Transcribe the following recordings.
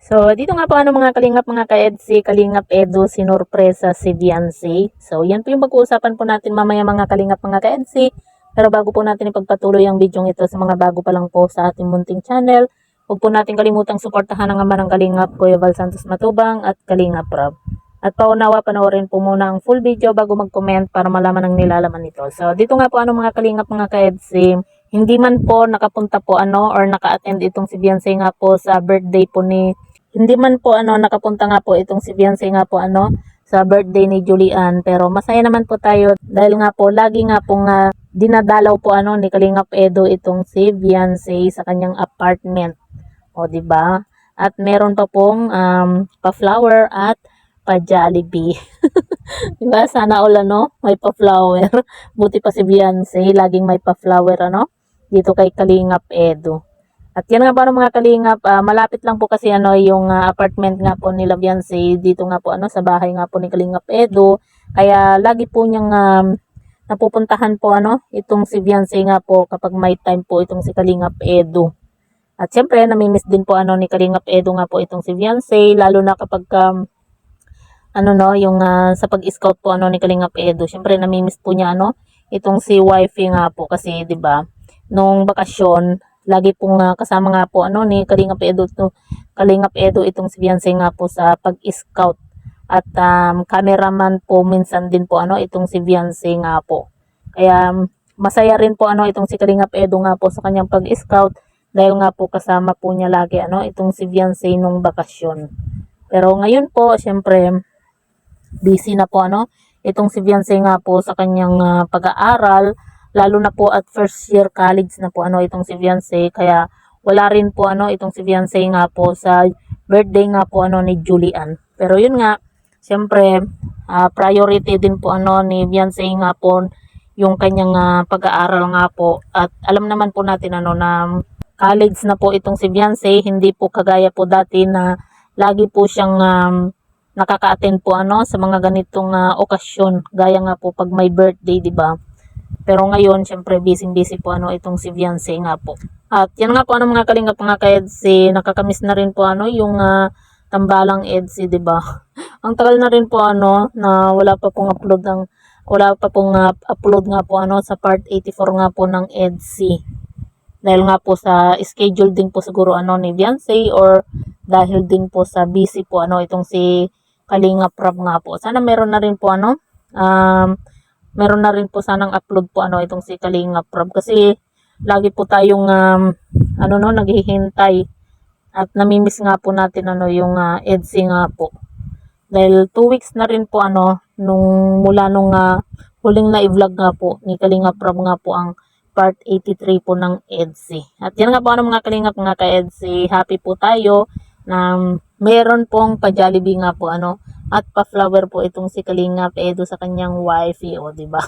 So, dito nga po mga kalingap, mga ka-EDSI, Kalingap Edu, sinurpresa si Beyonce. So, yan po yung pag-uusapan po natin mamaya mga kalingap, mga ka-EDSI. Pero bago po natin ipagpatuloy ang video ito sa mga bago pa lang po sa ating munting channel, huwag po natin kalimutang suportahan ang ama ng Kalingap, Kuya Val Santos Matubang at Kalingap Rob. At paunawa, panoorin po muna ang full video bago mag-comment para malaman ang nilalaman nito. So, dito nga po mga kalingap, mga ka-EDSI, hindi man po nakapunta po or naka-attend itong si Beyonce nga po sa birthday po ni hindi man po nakapunta nga po itong si Beyonce nga po sa birthday ni Julian, pero masaya naman po tayo dahil nga po lagi nga pong dinadalaw po ni Kalingap Edu itong si Beyonce sa kanyang apartment. O di ba? At meron pa pong pa-flower at pa-Jollibee. Diba? Sana all may pa-flower. Buti pa si Beyonce, laging may pa-flower dito kay Kalingap Edu. At yan nga po mga kalingap, malapit lang po kasi yung apartment nga po nila Beyonce dito nga po sa bahay nga po ni Kalingap Edu. Kaya lagi po niyang napupuntahan po itong si Beyonce nga po kapag may time po itong si Kalingap Edu. At syempre namimiss din po ni Kalingap Edu nga po itong si Beyonce, lalo na kapag yung sa pag-scout po ni Kalingap Edu. Syempre namimiss po niya itong si wifey nga po kasi 'di ba nung bakasyon lagi pong kasama nga po ni Kalingap Edu Kalingap Edu itong si Beyonce nga po sa pag-scout at cameraman po minsan din po itong si Beyonce nga po. Kaya masaya rin po itong si Kalingap Edu nga po sa kanyang pag-scout dahil nga po kasama po niya lagi itong si Beyonce nung bakasyon. Pero ngayon po syempre busy na po itong si Beyonce nga po sa kanyang pag-aaral, lalo na po at first year college na po itong si Beyonce, kaya wala rin po itong si Beyonce nga po sa birthday nga po ni Julian. Pero yun nga, siyempre priority din po ni Beyonce nga po yung kanyang pag-aaral nga po, at alam naman po natin na college na po itong si Beyonce, hindi po kagaya po dati na lagi po siyang nakaka-attend po sa mga ganitong okasyon, gaya nga po pag may birthday, di ba? Pero ngayon, syempre, busy po itong si Beyonce nga po. At yan nga po mga kalingap, mga ka-EDSI, nakakamiss na rin po yung tambalang EDSI, di ba? Ang tagal na rin po na wala pa pong upload nga po sa part 84 nga po ng EDSI. Dahil nga po sa schedule din po siguro ni Beyonce, or dahil din po sa busy po itong si Kalingap Rob nga po. Sana meron na rin po meron na rin po sanang upload po itong si Kalingap Rob, kasi lagi po tayong naghihintay at namimiss nga po natin yung EDSI nga po. Dahil 2 weeks na rin po mula nung huling na i-vlog nga po ni Kalingap Rob nga po ang part 83 po ng EDSI. At yan nga po mga kalingap, mga ka-EDSI, happy po tayo na meron pong pa-Jollibee nga po at pa-flower po itong si Kalingap Edu sa kanyang wifey, di ba?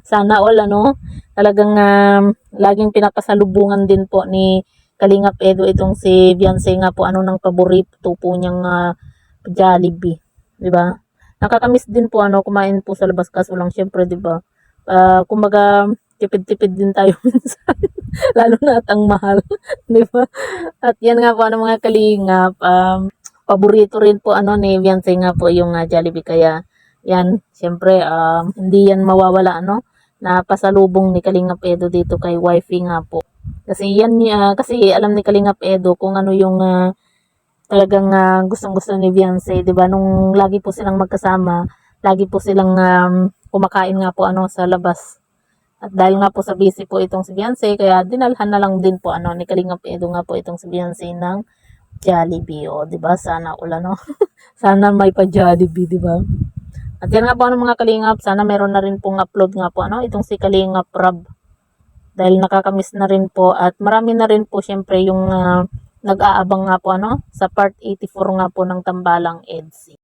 Sana all talagang laging pinapasalubungan din po ni Kalingap Edu itong si Beyonce nga po ng paborito po niyang Jollibee, di ba? Nakakamiss din po kumain po sa labas, kaso lang syempre, di ba? Kumbaga tipid-tipid din tayo minsan. Lalo na at ang mahal, di ba? At yan nga po mga kalingap, paborito rin po ni Beyonce nga po yung Jollibee, kaya yan, syempre hindi yan mawawala na pasalubong ni Kalingap Edu dito kay wifey nga po. Kasi yan kasi alam ni Kalingap Edu kung yung talagang gustong-gusto ni Beyonce, 'di ba? Nung lagi po silang magkasama, lagi po silang kumakain nga po sa labas. At dahil nga po sa busy po itong si Beyonce, kaya dinalhan na lang din po ni Kalingap Edu nga po itong si Beyonce ng Jollibee, 'di ba? Sana sana may pa Jollibee, 'di ba? At yan nga po mga kalingap, sana meron na rin pong upload nga po itong si Kalingap Rob. Dahil nakakamiss na rin po, at marami na rin po syempre yung nag-aabang nga po sa part 84 nga po ng Tambalang EDSI.